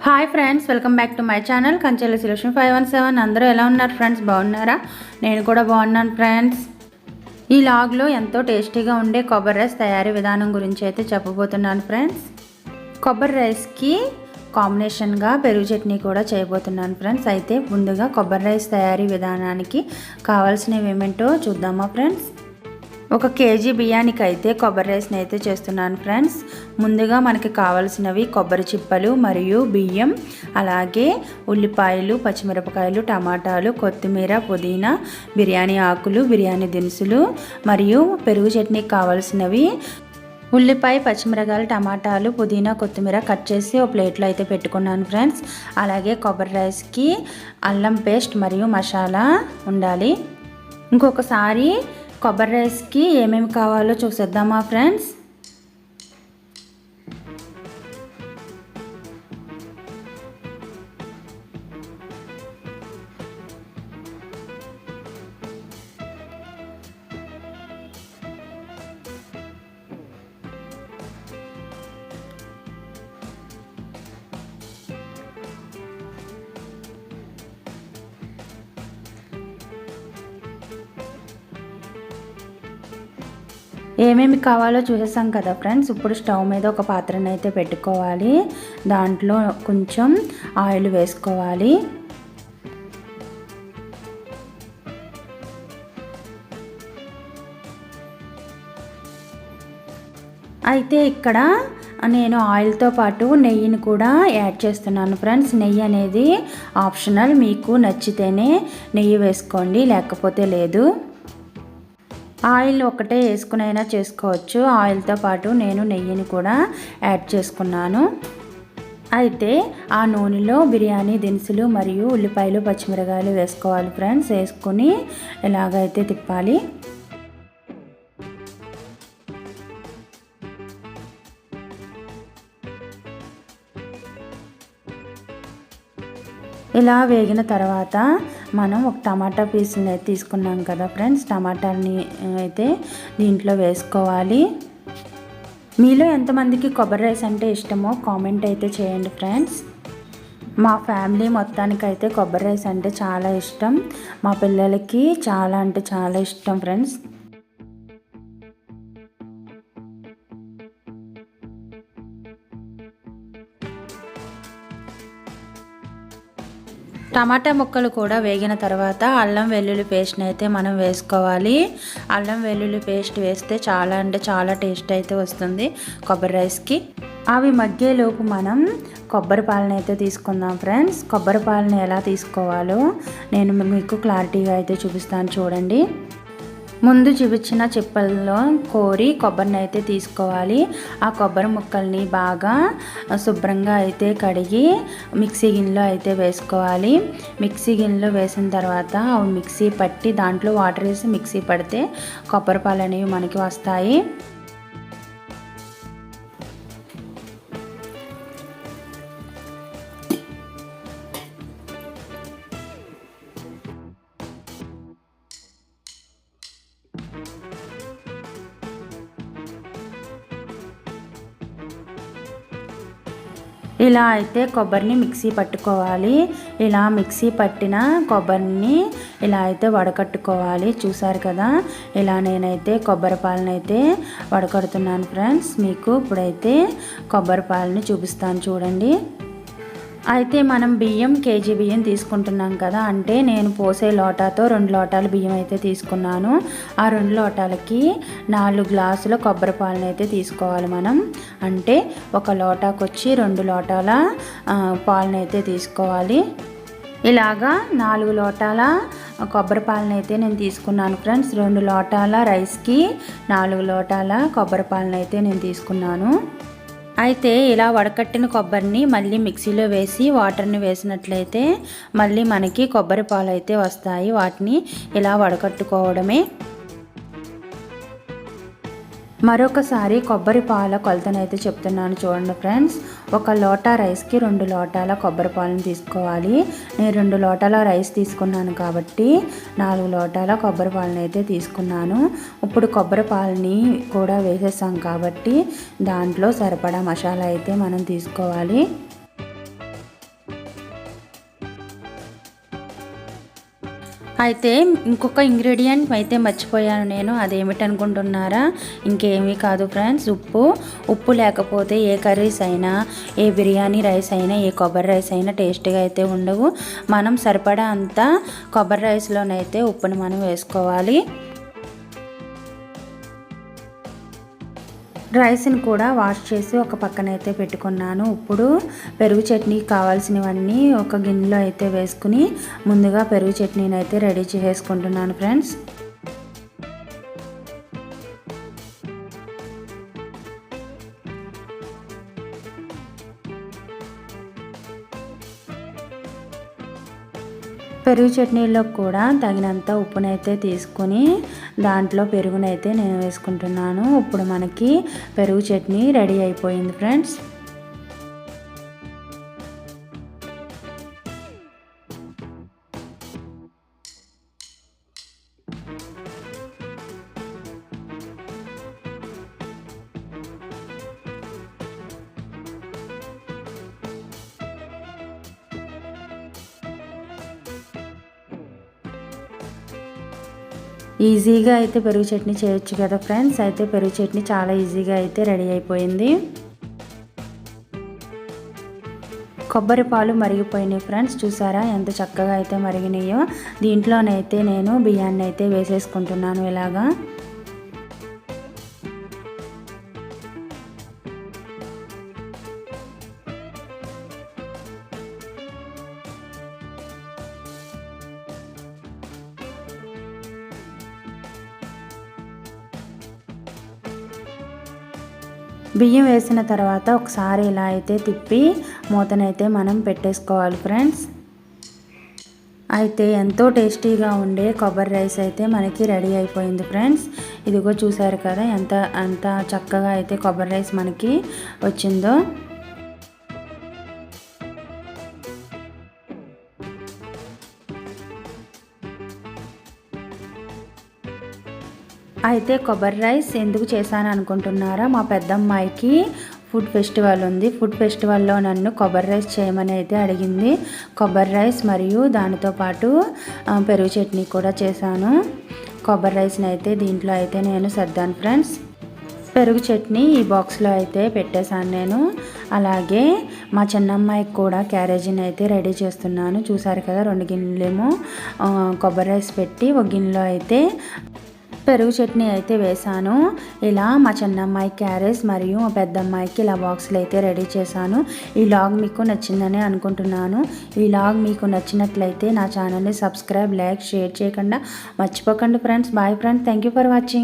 Hi friends, welcome back to my channel Kanchela solution 517. అందరూ ఎలా ఉన్నారు ఫ్రెండ్స్? బాగున్నారా? నేను కూడా బాగున్నాను ఫ్రెండ్స్. ఈ లాగ్లో ఎంతో టేస్టీగా ఉండే కొబ్బరి రైస్ తయారీ విధానం గురించి అయితే చెప్పబోతున్నాను ఫ్రెండ్స్. కొబ్బరి రైస్కి కాంబినేషన్గా పెరుగు చట్నీ కూడా చేయబోతున్నాను ఫ్రెండ్స్. అయితే ముందుగా కొబ్బరి రైస్ తయారీ విధానానికి కావాల్సినవి ఏమేంటో చూద్దామా ఫ్రెండ్స్. 1 కేజీ బియ్యానికి అయితే కొబ్బరి రైస్ని అయితే చేస్తున్నాను ఫ్రెండ్స్. ముందుగా మనకి కావాల్సినవి కొబ్బరి చిప్పలు మరియు బియ్యం, అలాగే ఉల్లిపాయలు, పచ్చిమిరపకాయలు, టమాటాలు, కొత్తిమీర, పుదీనా, బిర్యానీ ఆకులు, బిర్యానీ దినుసులు మరియు పెరుగు చట్నీకి కావాల్సినవి ఉల్లిపాయ, పచ్చిమిరకాయలు, టమాటాలు, పుదీనా, కొత్తిమీర కట్ చేసి ఒక ప్లేట్లో అయితే పెట్టుకున్నాను ఫ్రెండ్స్. అలాగే కొబ్బరి రైస్కి అల్లం పేస్ట్ మరియు మసాలా ఉండాలి. ఇంకొకసారి కొబ్బరి రైస్కి ఏమేమి కావాలో చూసేద్దామా ఫ్రెండ్స్. ఏమేమి కావాలో చూసేసాం కదా ఫ్రెండ్స్. ఇప్పుడు స్టవ్ మీద ఒక పాత్రను అయితే పెట్టుకోవాలి. దాంట్లో కొంచెం ఆయిల్ వేసుకోవాలి. అయితే ఇక్కడ నేను ఆయిల్తో పాటు నెయ్యిని కూడా యాడ్ చేస్తున్నాను ఫ్రెండ్స్. నెయ్యి అనేది ఆప్షనల్, మీకు నచ్చితేనే నెయ్యి వేసుకోండి, లేకపోతే లేదు. ఆయిల్ ఒకటే వేసుకునైనా చేసుకోవచ్చు. ఆయిల్తో పాటు నేను నెయ్యిని కూడా యాడ్ చేసుకున్నాను. అయితే ఆ నూనెలో బిర్యానీ దినుసులు మరియు ఉల్లిపాయలు, పచ్చిమిరకాయలు వేసుకోవాలి ఫ్రెండ్స్. వేసుకొని ఇలాగైతే తిప్పాలి. ఇలా వేగిన తర్వాత మనం ఒక టమాటా పీస్ని అయితే తీసుకున్నాం కదా ఫ్రెండ్స్. టమాటాని అయితే దీంట్లో వేసుకోవాలి. మీలో ఎంతమందికి కొబ్బరి రైస్ అంటే ఇష్టమో కామెంట్ అయితే చేయండి ఫ్రెండ్స్. మా ఫ్యామిలీ మొత్తానికైతే కొబ్బరి రైస్ అంటే చాలా ఇష్టం. మా పిల్లలకి చాలా అంటే చాలా ఇష్టం ఫ్రెండ్స్. టమాటా ముక్కలు కూడా వేగిన తర్వాత అల్లం వెల్లుల్లి పేస్ట్ని అయితే మనం వేసుకోవాలి. అల్లం వెల్లుల్లి పేస్ట్ వేస్తే చాలా అంటే చాలా టేస్ట్ అయితే వస్తుంది కొబ్బరి రైస్కి. అవి మగ్గేలోపు మనం కొబ్బరి పాలను అయితే తీసుకుందాం ఫ్రెండ్స్. కొబ్బరి పాలను ఎలా తీసుకోవాలో నేను మీకు క్లారిటీగా అయితే చూపిస్తాను చూడండి. ముందు చూపించిన చిప్పల్లో కోరి కొబ్బరిని అయితే తీసుకోవాలి. ఆ కొబ్బరి ముక్కల్ని బాగా శుభ్రంగా అయితే కడిగి మిక్సీ గిన్నెలో అయితే వేసుకోవాలి. మిక్సీ గిన్నెలో వేసిన తర్వాత మిక్సీ పట్టి దాంట్లో వాటర్ వేసి మిక్సీ పడితే కొబ్బరి పాలు అనేవి మనకి వస్తాయి. ఇలా అయితే కొబ్బరిని మిక్సీ పట్టుకోవాలి. ఇలా మిక్సీ పట్టిన కొబ్బరిని ఇలా అయితే వడకట్టుకోవాలి. చూసారు కదా, ఇలా నేనైతే కొబ్బరి పాలను అయితే వడకడుతున్నాను ఫ్రెండ్స్. మీకు ఇప్పుడైతే కొబ్బరి పాలని చూపిస్తాను చూడండి. అయితే మనం బియ్యం కేజీ బియ్యం తీసుకుంటున్నాం కదా, అంటే నేను పోసే లోటాతో 2 లోటాల బియ్యం అయితే తీసుకున్నాను. ఆ 2 లోటాలకి 4 గ్లాసుల కొబ్బరి పాలను అయితే తీసుకోవాలి మనం. అంటే 1 లోటాకు వచ్చి 2 లోటాల పాలను అయితే తీసుకోవాలి. ఇలాగా 4 లోటాల కొబ్బరి పాలను అయితే నేను తీసుకున్నాను ఫ్రెండ్స్. 2 లోటాల రైస్కి 4 లోటాల కొబ్బరి పాలను అయితే నేను తీసుకున్నాను. అయితే ఇలా వడకట్టిన కొబ్బరిని మళ్ళీ మిక్సీలో వేసి వాటర్ని వేసినట్లయితే మళ్ళీ మనకి కొబ్బరి పాలు అయితే వస్తాయి. వాటిని ఇలా వడకట్టుకోవడమే. మరొకసారి కొబ్బరి పాల కొలతనైతే చెప్తున్నాను చూడండి ఫ్రెండ్స్. 1 లోటా రైస్కి 2 లోటాల కొబ్బరి పాలను తీసుకోవాలి. నేను 2 లోటాల రైస్ తీసుకున్నాను కాబట్టి 4 లోటాల కొబ్బరి పాలను అయితే తీసుకున్నాను. ఇప్పుడు కొబ్బరి పాలని కూడా వేసేసాం కాబట్టి దాంట్లో సరిపడా మసాలా అయితే మనం తీసుకోవాలి. అయితే ఇంకొక ఇంగ్రీడియంట్ అయితే మర్చిపోయాను నేను, అదేమిటనుకుంటున్నారా? ఇంకేమీ కాదు ఫ్రెండ్స్, ఉప్పు లేకపోతే ఏ కర్రీస్ అయినా, ఏ బిర్యానీ రైస్ అయినా, ఏ కొబ్బరి రైస్ అయినా టేస్ట్గా అయితే ఉండవు. మనం సరిపడా అంతా కొబ్బరి రైస్లోనైతే ఉప్పుని మనం వేసుకోవాలి. రైస్ని కూడా వాష్ చేసి ఒక పక్కన అయితే పెట్టుకున్నాను. ఇప్పుడు పెరుగు చట్నీ కావాల్సినవన్నీ ఒక గిన్నెలో అయితే వేసుకుని ముందుగా పెరుగు చట్నీని అయితే రెడీ చేసుకుంటున్నాను ఫ్రెండ్స్. పెరుగు చట్నీలో కూడా తగినంత ఉప్పునైతే తీసుకొని దాంట్లో పెరుగునైతే నేను వేసుకుంటున్నాను. ఇప్పుడు మనకి పెరుగు చట్నీ రెడీ అయిపోయింది ఫ్రెండ్స్. ఈజీగా అయితే పెరుగు చట్నీ చేయొచ్చు కదా ఫ్రెండ్స్. అయితే పెరుగు చట్నీ చాలా ఈజీగా అయితే రెడీ అయిపోయింది. కొబ్బరి పాలు మరిగిపోయినాయి ఫ్రెండ్స్, చూసారా ఎంత చక్కగా అయితే మరిగినాయో. దీంట్లోనైతే నేను బియ్యాన్ని అయితే వేసేసుకుంటున్నాను ఇలాగా. బియ్యం వేసిన తర్వాత ఒకసారి ఇలా అయితే తిప్పి మూతనైతే మనం పెట్టేసుకోవాలి ఫ్రెండ్స్. అయితే ఎంతో టేస్టీగా ఉండే కొబ్బరి రైస్ అయితే మనకి రెడీ అయిపోయింది ఫ్రెండ్స్. ఇదిగో చూసారు కదా ఎంత చక్కగా అయితే కొబ్బరి రైస్ మనకి వచ్చిందో. అయితే కొబ్బరి రైస్ ఎందుకు చేశాను అనుకుంటున్నారా? మా పెద్దమ్మాయికి ఫుడ్ ఫెస్టివల్ ఉంది. ఫుడ్ ఫెస్టివల్లో నన్ను కొబ్బరి రైస్ చేయమని అయితే అడిగింది. కొబ్బరి రైస్ మరియు దానితో పాటు పెరుగు చట్నీ కూడా చేశాను. కొబ్బరి రైస్ని అయితే దీంట్లో అయితే నేను సర్దాను ఫ్రెండ్స్. పెరుగు చట్నీ ఈ బాక్స్లో అయితే పెట్టేశాను నేను. అలాగే మా చిన్నమ్మాయికి కూడా క్యారేజీని అయితే రెడీ చేస్తున్నాను. చూసారు కదా, 2 గిన్నెలేమో కొబ్బరి రైస్ పెట్టి ఒక గిన్నెలో అయితే పెరుగు చట్నీ అయితే వేసాను. ఇలా మా చిన్నమ్మాయి క్యారేజ్ మరియు మా పెద్దమ్మాయికి ఇలా బాక్సులు అయితే రెడీ చేశాను. ఈ లాగ్ మీకు నచ్చిందని అనుకుంటున్నాను. ఈ లాగ్ మీకు నచ్చినట్లయితే నా ఛానల్ని సబ్స్క్రైబ్, లైక్, షేర్ చేయకుండా మర్చిపోకండి friends. Bye friends, thank you for watching.